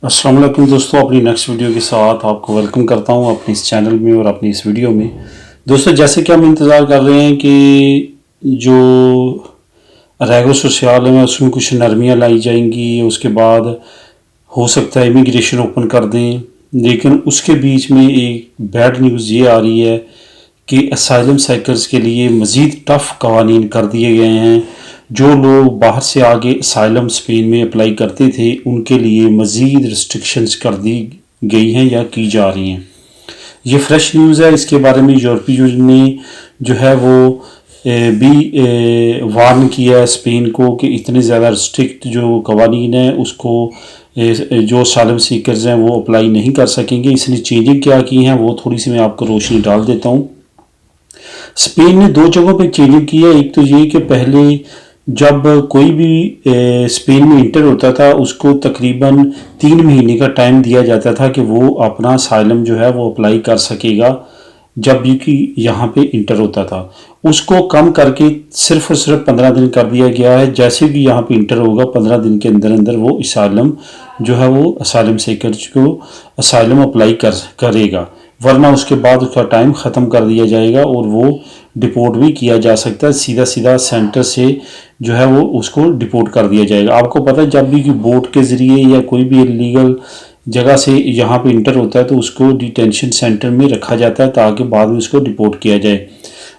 अस्सलाम वालेकुम दोस्तों, अपनी नेक्स्ट वीडियो के साथ आपको वेलकम करता हूं अपने इस चैनल में और अपनी इस वीडियो में। दोस्तों, जैसे कि हम इंतज़ार कर रहे हैं कि जो रेगो सोशल है उसमें कुछ नरमियाँ लाई जाएंगी, उसके बाद हो सकता है इमिग्रेशन ओपन कर दें। लेकिन उसके बीच में एक बैड न्यूज़ ये आ रही है कि असाइलम साइकर्स के लिए मज़ीद टफ़ कवानीन कर दिए गए हैं। जो लोग बाहर से आगे असाइलम स्पेन में अप्लाई करते थे उनके लिए मज़ीद रिस्ट्रिक्शंस कर दी गई हैं या की जा रही हैं। ये फ्रेश न्यूज़ है। इसके बारे में यूरोपीय यूनियन ने जो है वो भी वार्न किया है स्पेन को कि इतने ज़्यादा रिस्ट्रिक्ट जो कवानीन है उसको जो असाइलम सीकर्स हैं वो अप्लाई नहीं कर सकेंगे। इसने चेंजिंग क्या की हैं वो थोड़ी सी मैं आपको रोशनी डाल देता हूँ। स्पेन ने दो जगहों पे चेंजिंग की है। एक तो ये कि पहले जब कोई भी स्पेन में इंटर होता था उसको तकरीबन 3 महीने का टाइम दिया जाता था कि वो अपना असाइलम जो है वो अप्लाई कर सकेगा जब भी कि यहाँ पे इंटर होता था। उसको कम करके सिर्फ और सिर्फ 15 दिन कर दिया गया है। जैसे भी यहाँ पे इंटर होगा 15 दिन के अंदर अंदर वो असाइलम जो है वो असाइलम सीकर्स को असाइलम अप्लाई करेगा, वरना उसके बाद उसका टाइम ख़त्म कर दिया जाएगा और वो डिपोर्ट भी किया जा सकता है। सीधा सीधा सेंटर से जो है वो उसको डिपोर्ट कर दिया जाएगा। आपको पता है जब भी कि बोट के ज़रिए या कोई भी इलीगल जगह से यहाँ पे इंटर होता है तो उसको डिटेंशन सेंटर में रखा जाता है ताकि बाद में उसको डिपोर्ट किया जाए।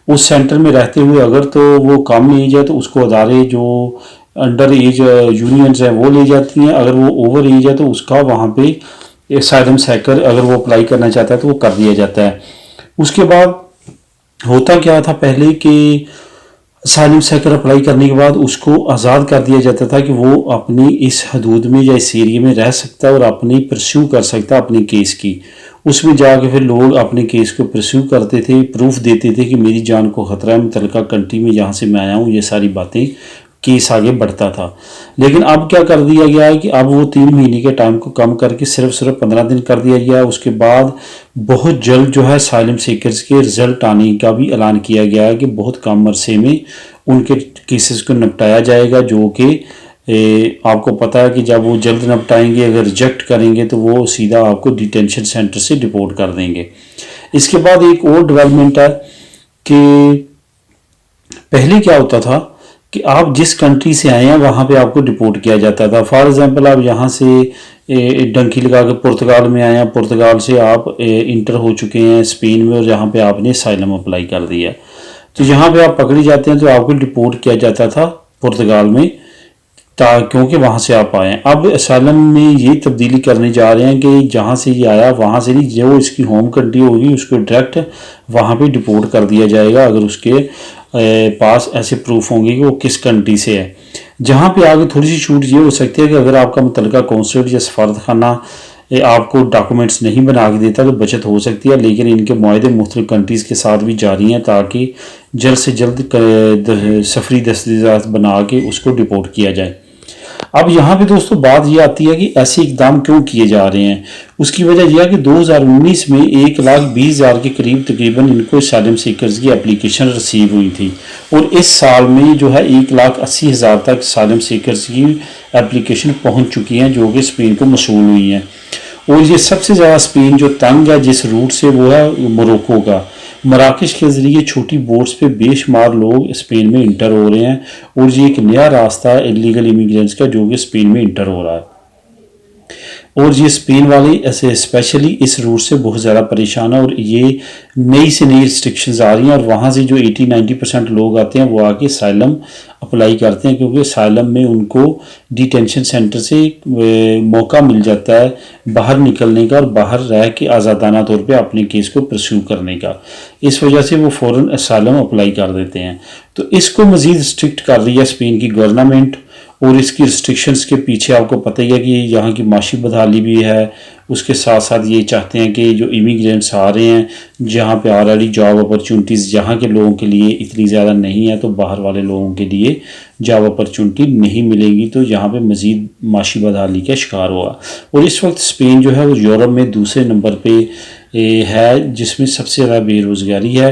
उस सेंटर में रहते हुए अगर तो वो कम एज है तो उसको अदारे जो अंडर एज यूनियंस हैं वो ले जाती हैं। अगर वो ओवर एज है तो उसका वहाँ पे असाइलम साइकर अगर वो अप्लाई करना चाहता है तो वो कर दिया जाता है। उसके बाद होता क्या था पहले कि असाइलम साइकर अप्लाई करने के बाद उसको आज़ाद कर दिया जाता था कि वो अपनी इस हदूद में या इस एरिया में रह सकता है और अपनी परस्यू कर सकता है अपने केस की। उसमें जाके फिर लोग अपने केस को परस्यू करते थे, प्रूफ देते थे कि मेरी जान को ख़तरा है, मुतलका कंट्री में जहाँ से मैं आया हूँ, ये सारी बातें केस आगे बढ़ता था। लेकिन अब क्या कर दिया गया है कि अब वो 3 महीने के टाइम को कम करके सिर्फ 15 दिन कर दिया गया है। उसके बाद बहुत जल्द जो है असाइलम सीकर्स के रिज़ल्ट आने का भी ऐलान किया गया है कि बहुत कम अरसे में उनके केसेस को निपटाया जाएगा। जो कि आपको पता है कि जब वो जल्द निपटाएंगे, अगर रिजेक्ट करेंगे तो वो सीधा आपको डिटेंशन सेंटर से डिपोर्ट कर देंगे। इसके बाद एक और डेवलपमेंट है कि पहले क्या होता था कि आप जिस कंट्री से आए हैं वहाँ पे आपको डिपोर्ट किया जाता था। फॉर एग्जांपल आप यहाँ से डंकी लगा के पुर्तगाल में आए हैं, पुर्तगाल से आप इंटर हो चुके हैं स्पेन में और यहाँ पे आपने असाइलम अप्लाई कर दिया, तो यहाँ पे आप पकड़े जाते हैं तो आपको डिपोर्ट किया जाता था पुर्तगाल में क्योंकि वहाँ से आप आए हैं। अब असाइलम में ये तब्दीली करने जा रहे हैं कि जहाँ से ये आया वहाँ से नहीं, जो इसकी होम कंट्री होगी उसको डायरेक्ट वहाँ पे डिपोर्ट कर दिया जाएगा अगर उसके पास ऐसे प्रूफ होंगे कि वो किस कंट्री से है। जहाँ पे आगे थोड़ी सी छूट ये हो सकती है कि अगर आपका मुतलका कौंसलेट या सफारतखाना आपको डॉक्यूमेंट्स नहीं बना के देता तो बचत हो सकती है, लेकिन इनके मुआहदे मुख्तलिफ कंट्रीज़ के साथ भी जारी हैं ताकि जल्द से जल्द सफरी दस्तावेज़ बना के उसको डिपोर्ट किया जाए। अब यहाँ पे दोस्तों बात ये आती है कि ऐसे इकदाम क्यों किए जा रहे हैं। उसकी वजह यह है कि 2019 में 1,20,000 के करीब तकरीबन इनको असाइलम सीकर्स की एप्लीकेशन रिसीव हुई थी और इस साल में जो है 1,80,000 तक असाइलम सीकर्स की एप्लीकेशन पहुँच चुकी हैं जो कि स्पेन को मसूल हुई हैं। और ये सबसे ज़्यादा स्पेन जो तंग है जिस रूट से वो है मोरक्को का। मराकश के ज़रिए छोटी बोट्स पे बेशुमार लोग स्पेन में इंटर हो रहे हैं और ये एक नया रास्ता है इलीगल इमिग्रेंट्स का जो कि स्पेन में इंटर हो रहा है। और ये स्पेन वाले ऐसे स्पेशली इस रूट से बहुत ज़्यादा परेशान है और ये नई से नई रिस्ट्रिक्शंस आ रही हैं और वहाँ से जो 80-90% लोग आते हैं वो आके असाइलम अप्लाई करते हैं क्योंकि असाइलम में उनको डिटेंशन सेंटर से मौका मिल जाता है बाहर निकलने का और बाहर रह के आज़ादाना तौर पे अपने केस को परस्यू करने का। इस वजह से वो फ़ौरन असाइलम अप्लाई कर देते हैं। तो इसको मज़ीद स्ट्रिक्ट कर रही है स्पेन की गवर्नमेंट और इसकी रिस्ट्रिक्शंस के पीछे आपको पता ही है कि यहाँ की माशी बदहाली भी है। उसके साथ साथ ये चाहते हैं कि जो इमिग्रेंट्स आ रहे हैं जहाँ पे ऑलरेडी जॉब अपॉर्चुनिटीज़ यहाँ के लोगों के लिए इतनी ज़्यादा नहीं है तो बाहर वाले लोगों के लिए जॉब अपॉर्चुनिटी नहीं मिलेगी, तो यहाँ पे मज़ीद माशी बदहाली का शिकार हुआ। और इस वक्त स्पेन जो है वो यूरोप में दूसरे नंबर पर है जिसमें सबसे ज़्यादा बेरोज़गारी है।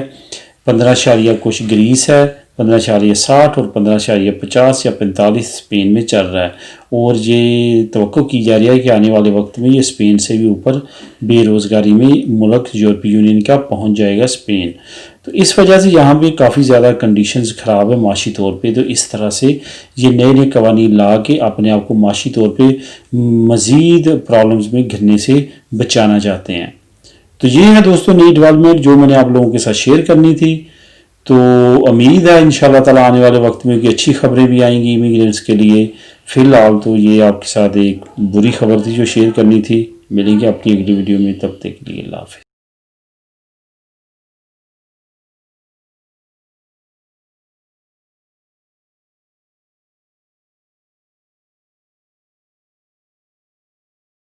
15 कुछ ग्रीस है 15.60 और 15.50 या 45 स्पेन में चल रहा है। और ये तवक्को की जा रही है कि आने वाले वक्त में ये स्पेन से भी ऊपर बेरोज़गारी में मुल्क यूरोपीय यूनियन का पहुंच जाएगा स्पेन। तो इस वजह से यहाँ पे काफ़ी ज़्यादा कंडीशंस ख़राब है माशी तौर पे। तो इस तरह से ये नए नए कवानीन ला के अपने आप को माशी तौर पे मज़ीद प्रॉब्लम्स में घिरने से बचाना चाहते हैं। तो ये है दोस्तों नई डेवलपमेंट जो मैंने आप लोगों के साथ शेयर करनी थी। तो उम्मीद है इंशाल्लाह ताला आने वाले वक्त में कि अच्छी खबरें भी आएंगी इमिग्रेंट्स के लिए। फ़िलहाल तो ये आपके साथ एक बुरी खबर थी जो शेयर करनी थी। मिलेंगे अपनी अगली वीडियो में, तब तक के लिए अल्लाह हाफ़िज़।